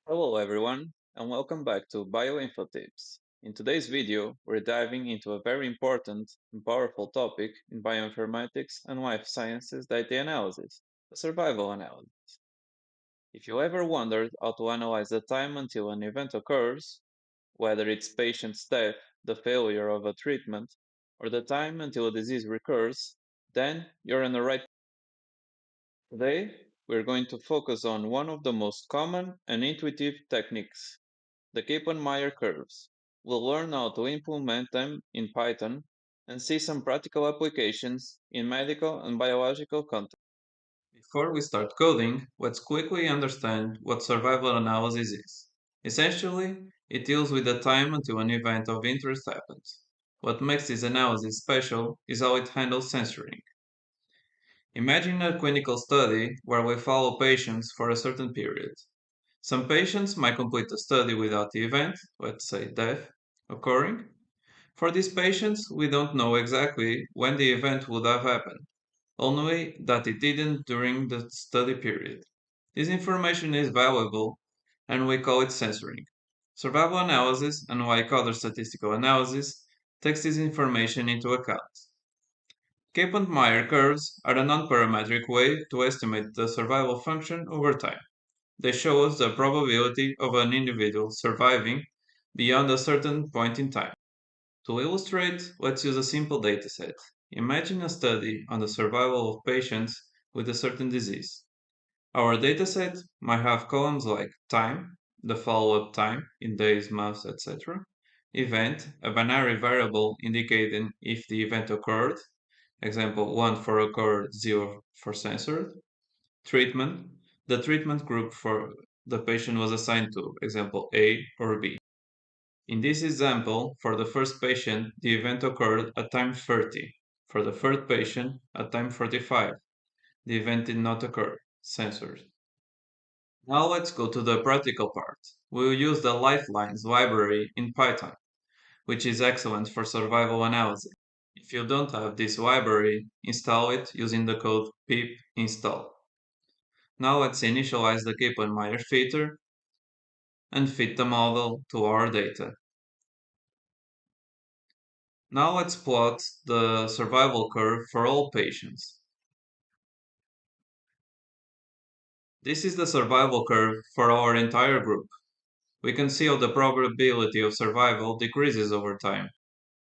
Hello everyone, and welcome back to Bioinfo Tips. In today's video, we're diving into a very important and powerful topic in bioinformatics and life sciences data analysis, the survival analysis. If you ever wondered how to analyze the time until an event occurs, whether it's patient's death, the failure of a treatment, or the time until a disease recurs, then you're in the right. Today, we're going to focus on one of the most common and intuitive techniques, the Kaplan-Meier curves. We'll learn how to implement them in Python and see some practical applications in medical and biological contexts. Before we start coding, let's quickly understand what survival analysis is. Essentially, it deals with the time until an event of interest happens. What makes this analysis special is how it handles censoring. Imagine a clinical study where we follow patients for a certain period. Some patients might complete the study without the event, let's say death, occurring. For these patients, we don't know exactly when the event would have happened, only that it didn't during the study period. This information is valuable and we call it censoring. Survival analysis, unlike other statistical analysis, takes this information into account. Kaplan-Meier curves are a non-parametric way to estimate the survival function over time. They show us the probability of an individual surviving beyond a certain point in time. To illustrate, let's use a simple dataset. Imagine a study on the survival of patients with a certain disease. Our dataset might have columns like time, the follow-up time in days, months, etc. Event, a binary variable indicating if the event occurred, example 1 for occurred, 0 for censored. Treatment, the treatment group for the patient was assigned to, example A or B. In this example, for the first patient, the event occurred at time 30. For the third patient, at time 45. The event did not occur, censored. Now let's go to the practical part. We'll use the Lifelines library in Python, which is excellent for survival analysis. If you don't have this library, install it using the code pip install. Now let's initialize the Kaplan-Meier filter and fit the model to our data. Now let's plot the survival curve for all patients. This is the survival curve for our entire group. We can see how the probability of survival decreases over time.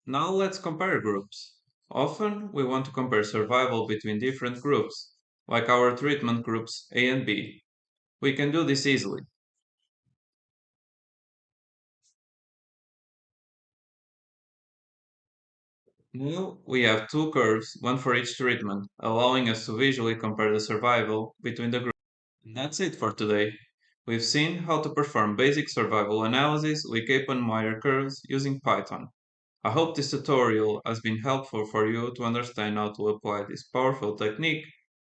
Now let's compare groups. Often we want to compare survival between different groups, like our treatment groups A and B. We can do this easily. Now we have two curves, one for each treatment, allowing us to visually compare the survival between the groups. And that's it for today. We've seen how to perform basic survival analysis with Kaplan-Meier curves using Python. I hope this tutorial has been helpful for you to understand how to apply this powerful technique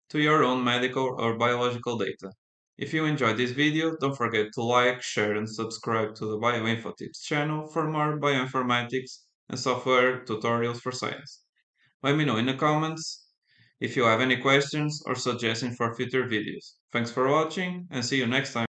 to your own medical or biological data. If you enjoyed this video, don't forget to like, share and subscribe to the Bioinfo Tips channel for more bioinformatics and software tutorials for science. Let me know in the comments if you have any questions or suggestions for future videos. Thanks for watching and see you next time.